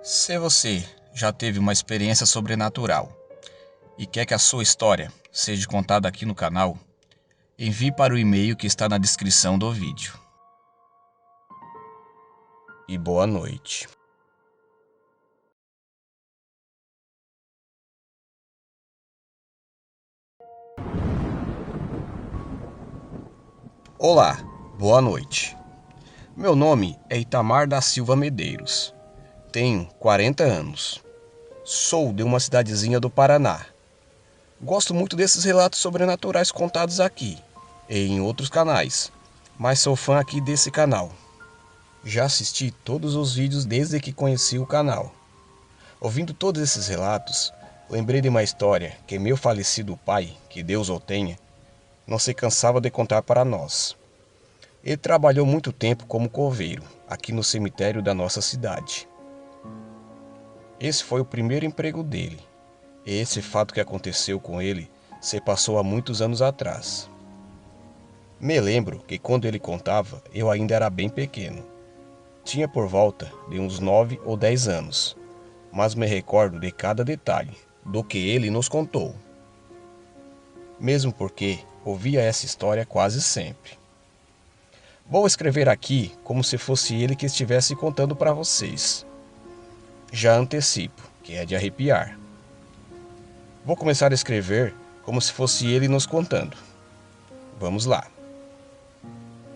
Se você já teve uma experiência sobrenatural e quer que a sua história seja contada aqui no canal, envie para o e-mail que está na descrição do vídeo. E boa noite. Olá, boa noite. Meu nome é Itamar da Silva Medeiros. Tenho 40 anos. Sou de uma cidadezinha do Paraná. Gosto muito desses relatos sobrenaturais contados aqui e em outros canais, mas sou fã aqui desse canal. Já assisti todos os vídeos desde que conheci o canal. Ouvindo todos esses relatos, lembrei de uma história que meu falecido pai, que Deus o tenha, não se cansava de contar para nós. Ele trabalhou muito tempo como coveiro, aqui no cemitério da nossa cidade. Esse foi o primeiro emprego dele, e esse fato que aconteceu com ele se passou há muitos anos atrás. Me lembro que quando ele contava, eu ainda era bem pequeno. Tinha por volta de uns 9 ou 10 anos, mas me recordo de cada detalhe do que ele nos contou. Mesmo porque ouvia essa história quase sempre. Vou escrever aqui como se fosse ele que estivesse contando para vocês. Já antecipo, que é de arrepiar. Vou começar a escrever como se fosse ele nos contando. Vamos lá.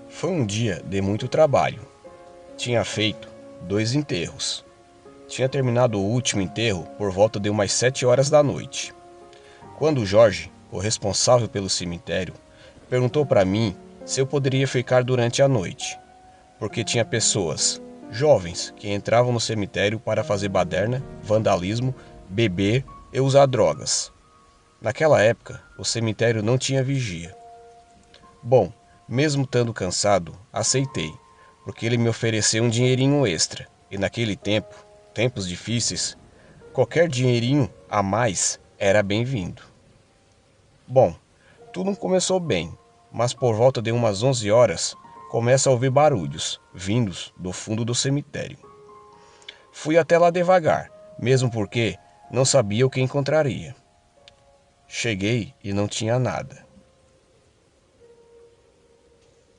Foi um dia de muito trabalho. Tinha feito 2 enterros. Tinha terminado o último enterro por volta de umas 7 horas da noite. Quando o Jorge, o responsável pelo cemitério, perguntou para mim se eu poderia ficar durante a noite, porque tinha pessoas, jovens, que entravam no cemitério para fazer baderna, vandalismo, beber e usar drogas. Naquela época, o cemitério não tinha vigia. Bom, mesmo estando cansado, aceitei, porque ele me ofereceu um dinheirinho extra, e naquele tempo, tempos difíceis, qualquer dinheirinho a mais era bem-vindo. Bom, tudo começou bem, mas por volta de umas 11 horas, começa a ouvir barulhos, vindos do fundo do cemitério. Fui até lá devagar, mesmo porque não sabia o que encontraria. Cheguei e não tinha nada.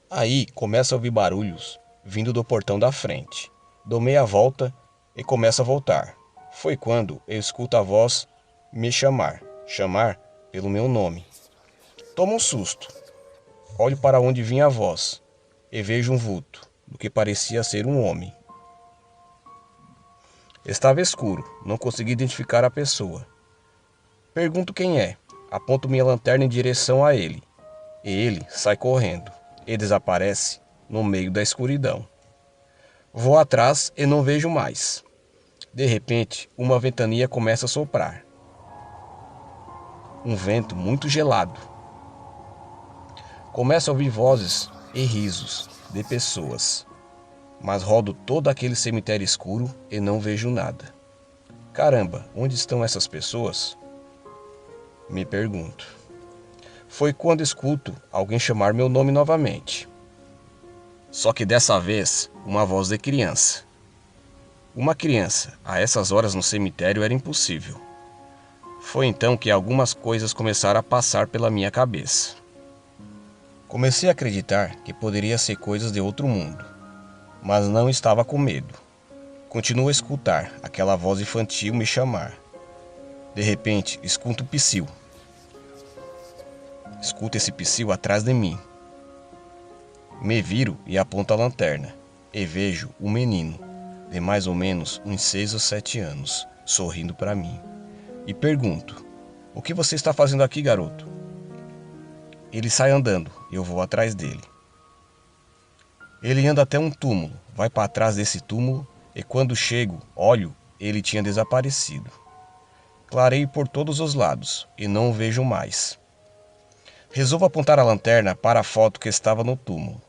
Aí começa a ouvir barulhos vindo do portão da frente. Dou meia volta e começo a voltar. Foi quando eu escuto a voz me chamar pelo meu nome. Tomo um susto. Olho para onde vinha a voz e vejo um vulto, do que parecia ser um homem. Estava escuro, não consegui identificar a pessoa. Pergunto quem é, aponto minha lanterna em direção a ele, e ele sai correndo e desaparece no meio da escuridão. Vou atrás e não vejo mais. De repente, uma ventania começa a soprar. Um vento muito gelado. Começo a ouvir vozes e risos de pessoas, mas rodo todo aquele cemitério escuro e não vejo nada. Caramba, onde estão essas pessoas? Me pergunto. Foi quando escuto alguém chamar meu nome novamente. Só que dessa vez, uma voz de criança. Uma criança, a essas horas no cemitério, era impossível. Foi então que algumas coisas começaram a passar pela minha cabeça. Comecei a acreditar que poderia ser coisas de outro mundo, mas não estava com medo. Continuo a escutar aquela voz infantil me chamar. De repente, escuto um psiu. Escuto esse psiu atrás de mim. Me viro e aponto a lanterna, e vejo um menino, de mais ou menos uns 6 ou 7 anos, sorrindo para mim. E pergunto, o que você está fazendo aqui, garoto? Ele sai andando e eu vou atrás dele. Ele anda até um túmulo, vai para trás desse túmulo e quando chego, olho, ele tinha desaparecido. Clareio por todos os lados e não o vejo mais. Resolvo apontar a lanterna para a foto que estava no túmulo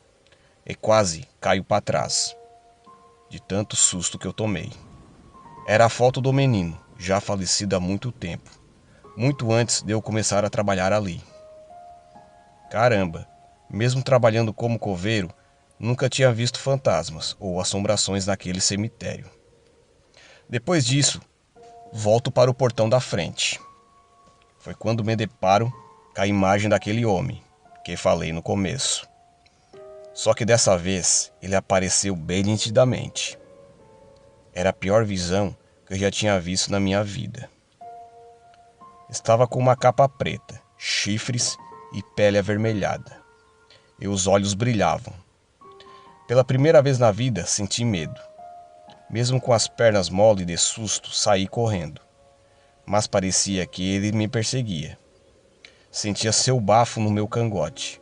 e quase caio para trás, de tanto susto que eu tomei. Era a foto do menino, já falecido há muito tempo, muito antes de eu começar a trabalhar ali. Caramba, mesmo trabalhando como coveiro, nunca tinha visto fantasmas ou assombrações naquele cemitério. Depois disso, volto para o portão da frente. Foi quando me deparo com a imagem daquele homem que falei no começo. Só que dessa vez ele apareceu bem nitidamente. Era a pior visão que eu já tinha visto na minha vida. Estava com uma capa preta, chifres e pele avermelhada. E os olhos brilhavam. Pela primeira vez na vida senti medo. Mesmo com as pernas mole de susto, saí correndo. Mas parecia que ele me perseguia. Sentia seu bafo no meu cangote.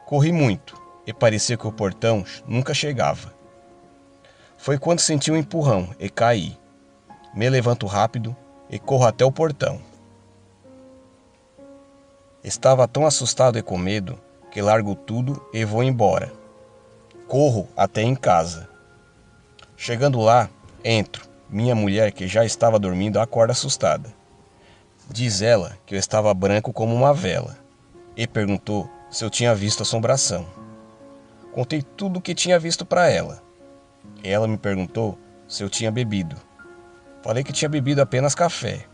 Corri muito e parecia que o portão nunca chegava. Foi quando senti um empurrão e caí. Me levanto rápido e corro até o portão. Estava tão assustado e com medo que largo tudo e vou embora. Corro até em casa. Chegando lá, entro. Minha mulher, que já estava dormindo, acorda assustada. Diz ela que eu estava branco como uma vela e perguntou se eu tinha visto assombração. Contei tudo o que tinha visto para ela. Ela me perguntou se eu tinha bebido. Falei que tinha bebido apenas café.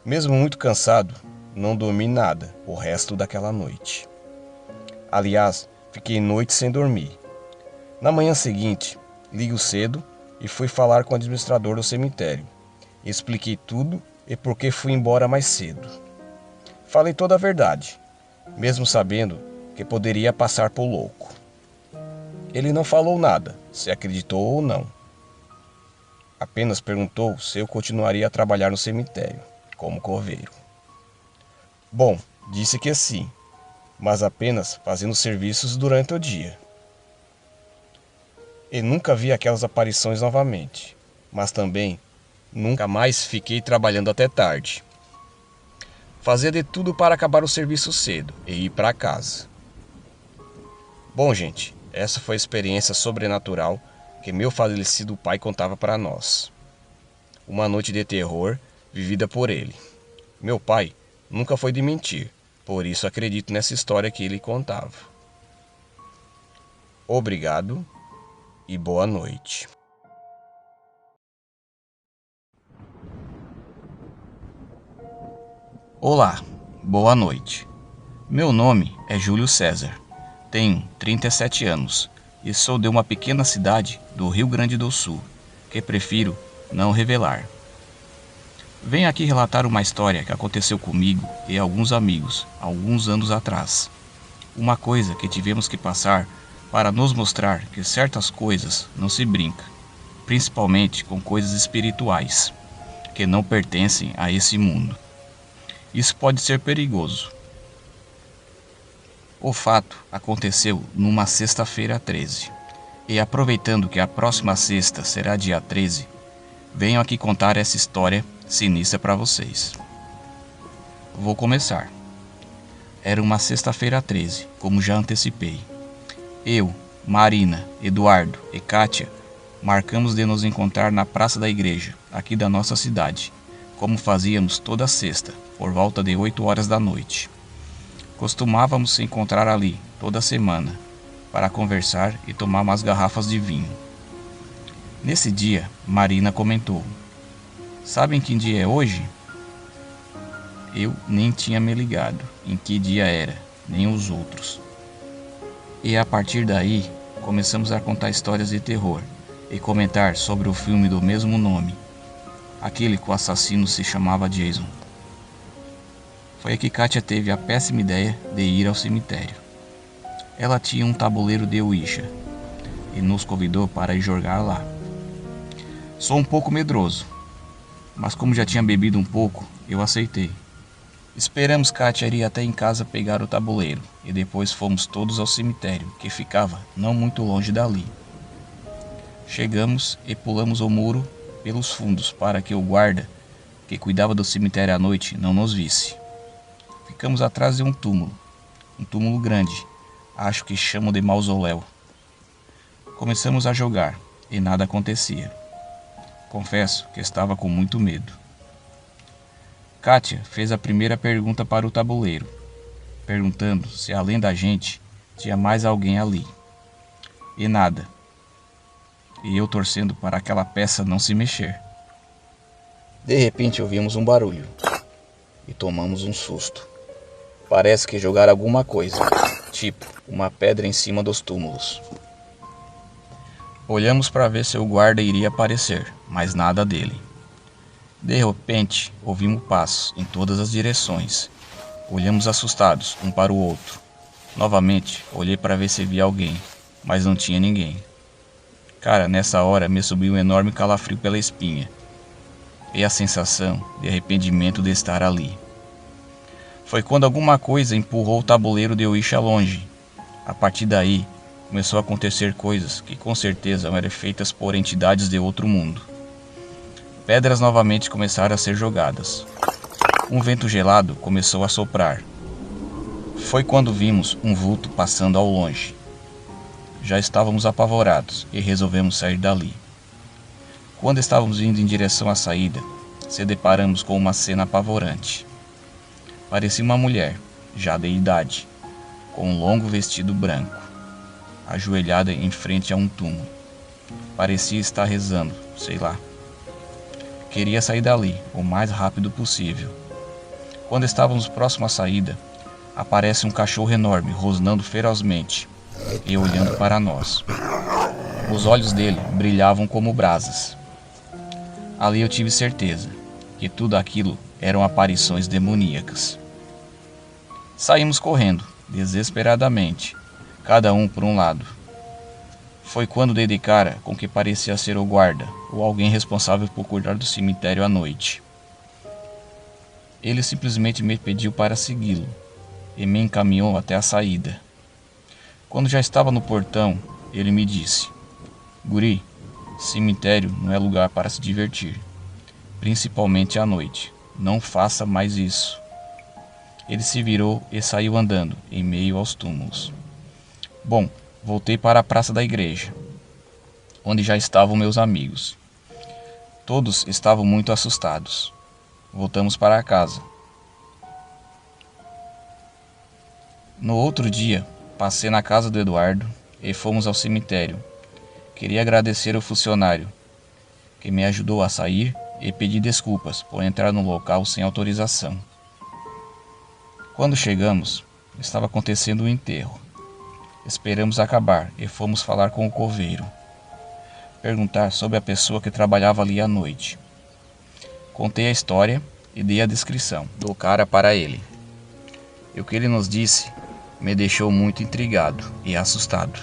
Mesmo muito cansado, não dormi nada o resto daquela noite. Aliás, fiquei noite sem dormir. Na manhã seguinte, ligo cedo e fui falar com o administrador do cemitério. Expliquei tudo e por que fui embora mais cedo. Falei toda a verdade, mesmo sabendo que poderia passar por louco. Ele não falou nada, se acreditou ou não. Apenas perguntou se eu continuaria a trabalhar no cemitério, como coveiro. Bom, disse que sim, mas apenas fazendo serviços durante o dia. E nunca vi aquelas aparições novamente, mas também nunca mais fiquei trabalhando até tarde. Fazia de tudo para acabar o serviço cedo e ir para casa. Bom, gente, essa foi a experiência sobrenatural que meu falecido pai contava para nós. Uma noite de terror vivida por ele. Meu pai nunca foi de mentir, por isso acredito nessa história que ele contava. Obrigado e boa noite. Olá, boa noite. Meu nome é Júlio César. Tenho 37 anos e sou de uma pequena cidade do Rio Grande do Sul, que prefiro não revelar. Venho aqui relatar uma história que aconteceu comigo e alguns amigos, alguns anos atrás. Uma coisa que tivemos que passar para nos mostrar que certas coisas não se brinca, principalmente com coisas espirituais, que não pertencem a esse mundo. Isso pode ser perigoso. O fato aconteceu numa sexta-feira 13. E aproveitando que a próxima sexta será dia 13, venho aqui contar essa história sinistra para vocês. Vou começar. Era uma sexta-feira 13, como já antecipei. Eu, Marina, Eduardo e Kátia marcamos de nos encontrar na praça da igreja, aqui da nossa cidade, como fazíamos toda sexta, por volta de 8 horas da noite. Costumávamos se encontrar ali toda semana, para conversar e tomar umas garrafas de vinho. Nesse dia, Marina comentou: "Sabem que dia é hoje?" Eu nem tinha me ligado em que dia era, nem os outros. E a partir daí, começamos a contar histórias de terror e comentar sobre o filme do mesmo nome, aquele que o assassino se chamava Jason. Foi aí que Kátia teve a péssima ideia de ir ao cemitério. Ela tinha um tabuleiro de Ouija e nos convidou para ir jogar lá. Sou um pouco medroso, mas como já tinha bebido um pouco, eu aceitei. Esperamos Kátia ir até em casa pegar o tabuleiro e depois fomos todos ao cemitério, que ficava não muito longe dali. Chegamos e pulamos o muro pelos fundos para que o guarda, que cuidava do cemitério à noite, não nos visse. Ficamos atrás de um túmulo grande, acho que chamam de mausoléu. Começamos a jogar e nada acontecia. Confesso que estava com muito medo. Kátia fez a primeira pergunta para o tabuleiro, perguntando se além da gente tinha mais alguém ali. E nada. e eu torcendo para aquela peça não se mexer. De repente ouvimos um barulho e tomamos um susto. Parece que jogaram alguma coisa, tipo uma pedra em cima dos túmulos. Olhamos para ver se o guarda iria aparecer, mas nada dele. De repente, ouvimos passos em todas as direções. Olhamos assustados, um para o outro. Novamente, olhei para ver se via alguém, mas não tinha ninguém. Cara, nessa hora me subiu um enorme calafrio pela espinha. E a sensação de arrependimento de estar ali. Foi quando alguma coisa empurrou o tabuleiro de Ouija longe. A partir daí, começou a acontecer coisas que com certeza eram feitas por entidades de outro mundo. Pedras novamente começaram a ser jogadas. Um vento gelado começou a soprar. Foi quando vimos um vulto passando ao longe. Já estávamos apavorados e resolvemos sair dali. Quando estávamos indo em direção à saída, se deparamos com uma cena apavorante. Parecia uma mulher, já de idade, com um longo vestido branco, ajoelhada em frente a um túmulo. Parecia estar rezando, sei lá. Queria sair dali o mais rápido possível. Quando estávamos próximos à saída, aparece um cachorro enorme rosnando ferozmente e olhando para nós. Os olhos dele brilhavam como brasas. Ali eu tive certeza que tudo aquilo eram aparições demoníacas. Saímos correndo, desesperadamente, cada um por um lado. Foi quando dei de cara com que parecia ser o guarda ou alguém responsável por cuidar do cemitério à noite. Ele simplesmente me pediu para segui-lo e me encaminhou até a saída. Quando já estava no portão, ele me disse: "Guri, cemitério não é lugar para se divertir, principalmente à noite. Não faça mais isso." Ele se virou e saiu andando em meio aos túmulos. Bom, voltei para a praça da igreja, onde já estavam meus amigos. Todos estavam muito assustados. Voltamos para casa. No outro dia, passei na casa do Eduardo e fomos ao cemitério. Queria agradecer ao funcionário que me ajudou a sair e pedir desculpas por entrar no local sem autorização. Quando chegamos, estava acontecendo o enterro. Esperamos acabar e fomos falar com o coveiro. Perguntar sobre a pessoa que trabalhava ali à noite. Contei a história e dei a descrição do cara para ele. E o que ele nos disse me deixou muito intrigado e assustado.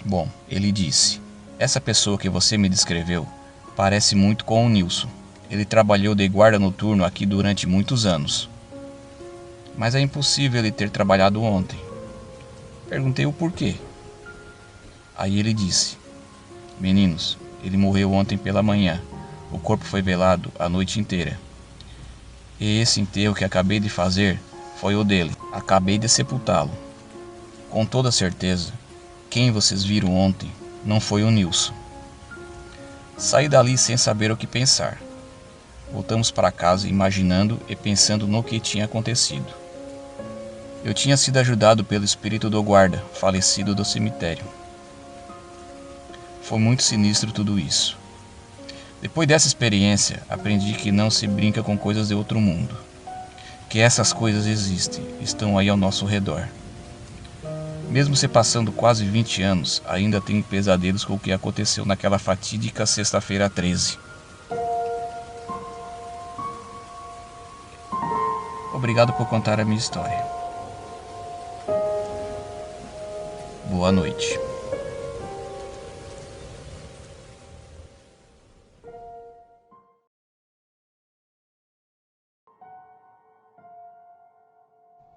Bom, ele disse: "Essa pessoa que você me descreveu parece muito com o Nilson. Ele trabalhou de guarda noturno aqui durante muitos anos. Mas é impossível ele ter trabalhado ontem." Perguntei o porquê. Aí ele disse: "Meninos, ele morreu ontem pela manhã. O corpo foi velado a noite inteira. E esse enterro que acabei de fazer foi o dele. Acabei de sepultá-lo. Com toda certeza, quem vocês viram ontem não foi o Nilson." Saí dali sem saber o que pensar. Voltamos para casa imaginando e pensando no que tinha acontecido. Eu tinha sido ajudado pelo espírito do guarda, falecido do cemitério. Foi muito sinistro tudo isso. Depois dessa experiência, aprendi que não se brinca com coisas de outro mundo. Que essas coisas existem, estão aí ao nosso redor. Mesmo se passando quase 20 anos, ainda tenho pesadelos com o que aconteceu naquela fatídica sexta-feira 13. Obrigado por contar a minha história. Boa noite.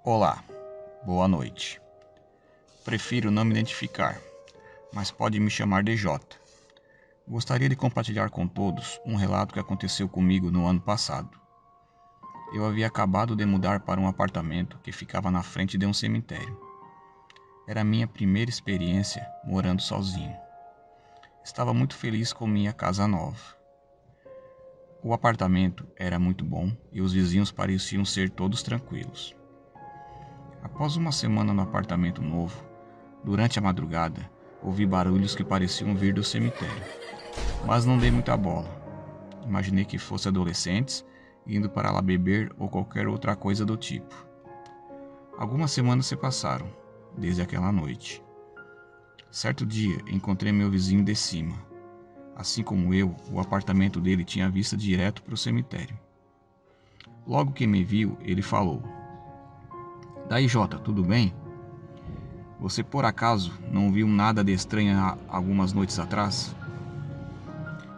Olá, boa noite. Prefiro não me identificar, mas pode me chamar de Jota. Gostaria de compartilhar com todos um relato que aconteceu comigo no ano passado. Eu havia acabado de mudar para um apartamento que ficava na frente de um cemitério. Era a minha primeira experiência morando sozinho. Estava muito feliz com minha casa nova. O apartamento era muito bom e os vizinhos pareciam ser todos tranquilos. Após uma semana no apartamento novo, durante a madrugada, Ouvi barulhos que pareciam vir do cemitério, mas não dei muita bola. Imaginei que fossem adolescentes indo para lá beber ou qualquer outra coisa do tipo. Algumas semanas se passaram, desde aquela noite. Certo dia, encontrei meu vizinho de cima. Assim como eu, o apartamento dele tinha vista direto para o cemitério. Logo que me viu, ele falou: "Daí, Jota, tudo bem? Você por acaso não viu nada de estranho há algumas noites atrás?"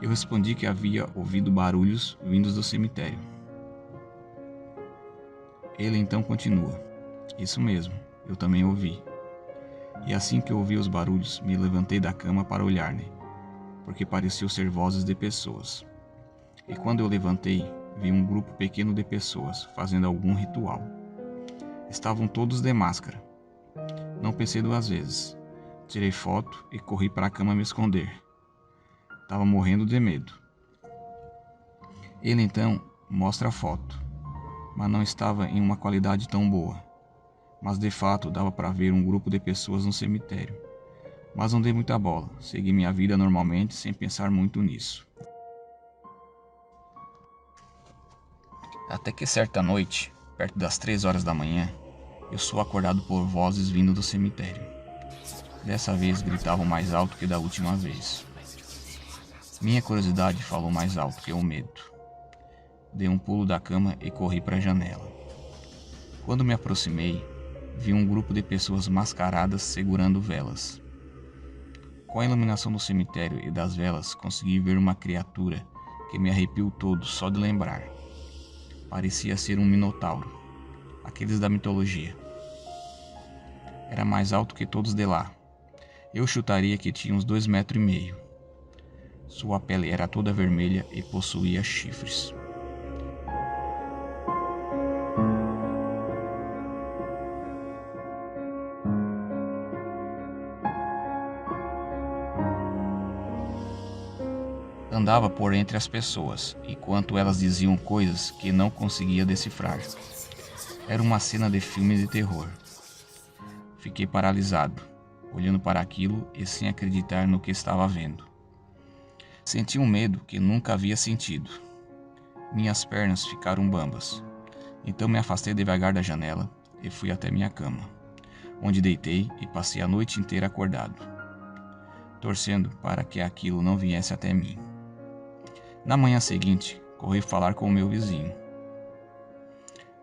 Eu respondi que havia ouvido barulhos vindos do cemitério. Ele então continua: "Isso mesmo, eu também ouvi. E assim que eu ouvi os barulhos, me levantei da cama para olhar, porque pareciam ser vozes de pessoas. E quando eu levantei, vi um grupo pequeno de pessoas fazendo algum ritual. Estavam todos de máscara. Não pensei duas vezes. Tirei foto e corri para a cama me esconder. Estava morrendo de medo." Ele então mostra a foto, mas não estava em uma qualidade tão boa. Mas de fato dava para ver um grupo de pessoas no cemitério. Mas não dei muita bola, segui minha vida normalmente sem pensar muito nisso. Até que certa noite, perto das 3 horas da manhã, eu sou acordado por vozes vindo do cemitério. Dessa vez gritavam mais alto que da última vez. Minha curiosidade falou mais alto que o medo. Dei um pulo da cama e corri para a janela. Quando me aproximei, vi um grupo de pessoas mascaradas segurando velas. Com a iluminação do cemitério e das velas, consegui ver uma criatura que me arrepiou todo só de lembrar. Parecia ser um minotauro, aqueles da mitologia. Era mais alto que todos de lá. Eu chutaria que tinha uns 2,5 metros. Sua pele era toda vermelha e possuía chifres. Andava por entre as pessoas, enquanto elas diziam coisas que não conseguia decifrar. Era uma cena de filme de terror. Fiquei paralisado, olhando para aquilo e sem acreditar no que estava vendo. Senti um medo que nunca havia sentido. Minhas pernas ficaram bambas. Então me afastei devagar da janela e fui até minha cama, onde deitei e passei a noite inteira acordado, torcendo para que aquilo não viesse até mim. Na manhã seguinte, corri falar com o meu vizinho.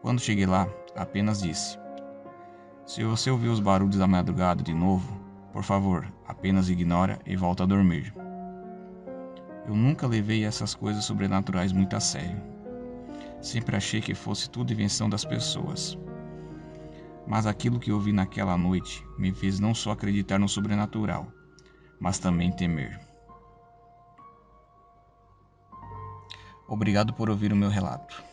Quando cheguei lá, apenas disse: "Se você ouvir os barulhos da madrugada de novo, por favor, apenas ignora e volta a dormir." Eu nunca levei essas coisas sobrenaturais muito a sério. Sempre achei que fosse tudo invenção das pessoas. Mas aquilo que eu vi naquela noite me fez não só acreditar no sobrenatural, mas também temer. Obrigado por ouvir o meu relato.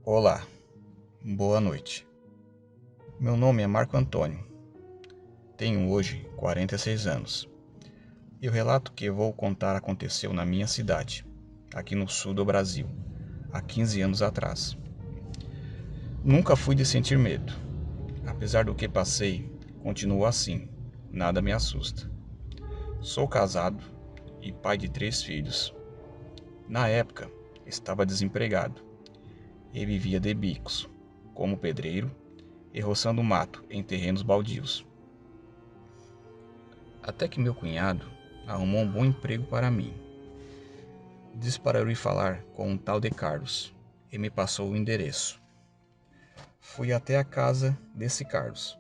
Olá, boa noite. Meu nome é Marco Antônio. Tenho hoje 46 anos. E o relato que eu vou contar aconteceu na minha cidade, aqui no sul do Brasil, há 15 anos atrás. Nunca fui de sentir medo. Apesar do que passei, continuo assim, nada me assusta. Sou casado e pai de 3 filhos. Na época, estava desempregado e vivia de bicos, como pedreiro e roçando mato em terrenos baldios. Até que meu cunhado arrumou um bom emprego para mim. Disse para eu ir falar com um tal de Carlos e me passou o endereço. Fui até a casa desse Carlos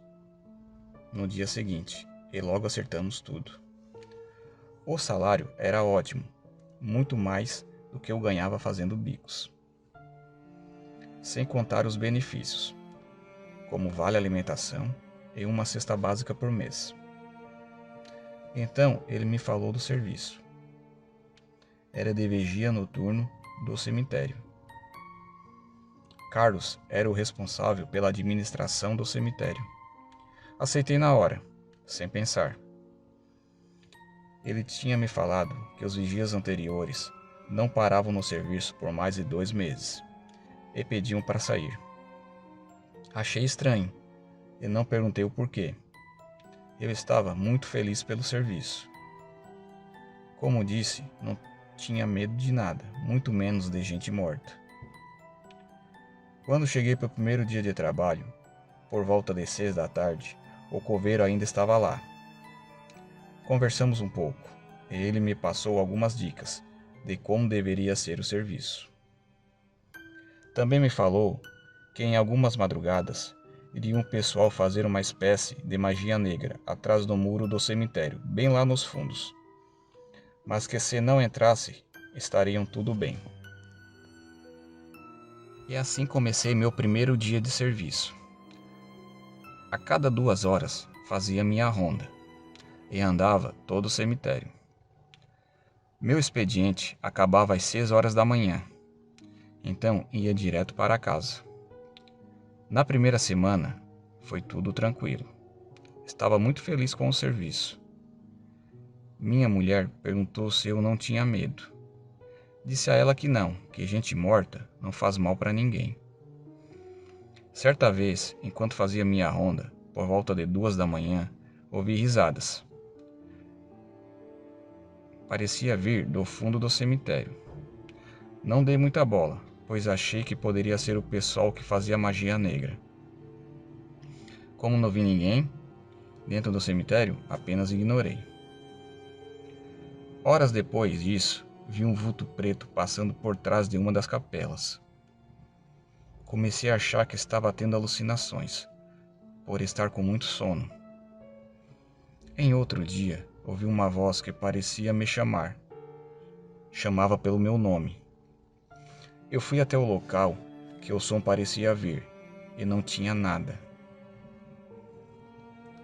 no dia seguinte e logo acertamos tudo. O salário era ótimo, muito mais do que eu ganhava fazendo bicos. Sem contar os benefícios, como vale alimentação e uma cesta básica por mês. Então ele me falou do serviço. Era de vigia noturno do cemitério. Carlos era o responsável pela administração do cemitério. Aceitei na hora, sem pensar. Ele tinha me falado que os vigias anteriores não paravam no serviço por mais de 2 meses e pediam para sair. Achei estranho e não perguntei o porquê. Eu estava muito feliz pelo serviço. Como disse, não tinha medo de nada, muito menos de gente morta. Quando cheguei para o primeiro dia de trabalho, por volta de 6 da tarde, o coveiro ainda estava lá. Conversamos um pouco e ele me passou algumas dicas de como deveria ser o serviço. Também me falou que em algumas madrugadas iria um pessoal fazer uma espécie de magia negra atrás do muro do cemitério, bem lá nos fundos, mas que se não entrasse, estariam tudo bem. E assim comecei meu primeiro dia de serviço. A cada 2 horas fazia minha ronda e andava todo o cemitério. Meu expediente acabava às 6 horas da manhã, então ia direto para casa. Na primeira semana foi tudo tranquilo. Estava muito feliz com o serviço. Minha mulher perguntou se eu não tinha medo. Disse a ela que não, que gente morta não faz mal para ninguém. Certa vez, enquanto fazia minha ronda, por volta de 2 da manhã, ouvi risadas. Parecia vir do fundo do cemitério. Não dei muita bola, pois achei que poderia ser o pessoal que fazia magia negra. Como não vi ninguém dentro do cemitério, apenas ignorei. Horas depois disso, vi um vulto preto passando por trás de uma das capelas. Comecei a achar que estava tendo alucinações, por estar com muito sono. Em outro dia, ouvi uma voz que parecia me chamar. Chamava pelo meu nome. Eu fui até o local que o som parecia vir, e não tinha nada.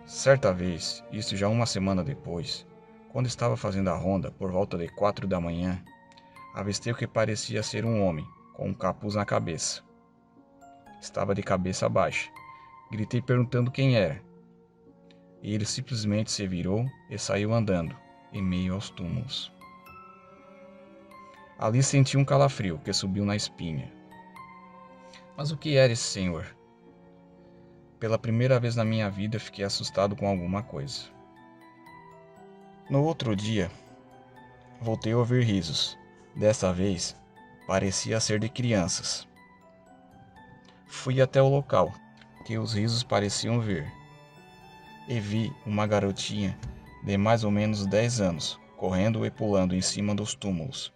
Certa vez, isso já uma semana depois, quando estava fazendo a ronda por volta de 4 da manhã, avistei o que parecia ser um homem, com um capuz na cabeça. Estava de cabeça baixa. Gritei perguntando quem era. E ele simplesmente se virou e saiu andando, em meio aos túmulos. Ali senti um calafrio que subiu na espinha. Mas o que era esse senhor? Pela primeira vez na minha vida fiquei assustado com alguma coisa. No outro dia, voltei a ouvir risos. Dessa vez, parecia ser de crianças. Fui até o local que os risos pareciam vir e vi uma garotinha de mais ou menos 10 anos correndo e pulando em cima dos túmulos.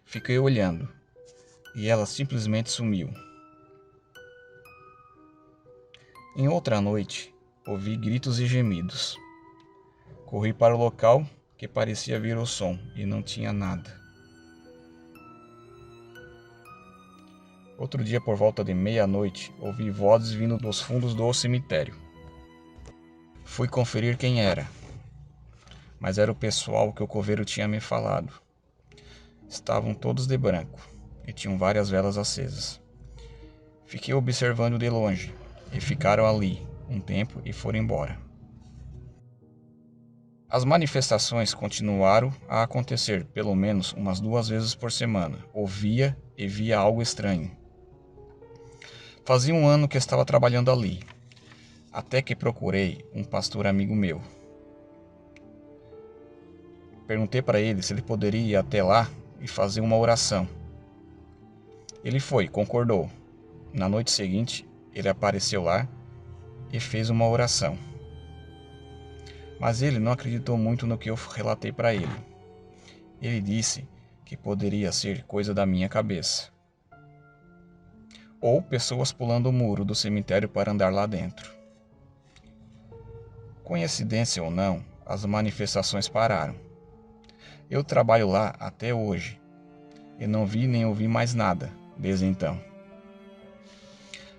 Fiquei olhando e ela simplesmente sumiu. Em outra noite, ouvi gritos e gemidos. Corri para o local que parecia vir o som e não tinha nada. Outro dia, por volta de meia-noite, ouvi vozes vindo dos fundos do cemitério. Fui conferir quem era, mas era o pessoal que o coveiro tinha me falado. Estavam todos de branco e tinham várias velas acesas. Fiquei observando de longe e ficaram ali um tempo e foram embora. As manifestações continuaram a acontecer pelo menos umas 2 vezes por semana. Ouvia e via algo estranho. Fazia um ano que estava trabalhando ali, até que procurei um pastor amigo meu. Perguntei para ele se ele poderia ir até lá e fazer uma oração. Ele foi, concordou. Na noite seguinte, ele apareceu lá e fez uma oração. Mas ele não acreditou muito no que eu relatei para ele. Ele disse que poderia ser coisa da minha cabeça. Ou pessoas pulando o muro do cemitério para andar lá dentro. Coincidência ou não, as manifestações pararam. Eu trabalho lá até hoje e não vi nem ouvi mais nada desde então.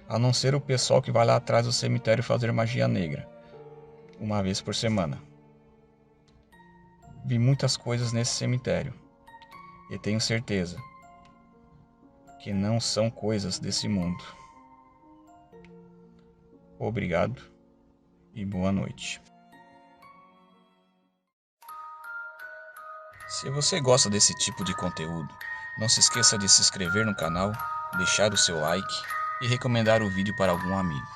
A não ser o pessoal que vai lá atrás do cemitério fazer magia negra, uma vez por semana. Vi muitas coisas nesse cemitério e tenho certeza que não são coisas desse mundo. Obrigado e boa noite. Se você gosta desse tipo de conteúdo, não se esqueça de se inscrever no canal, deixar o seu like e recomendar o vídeo para algum amigo.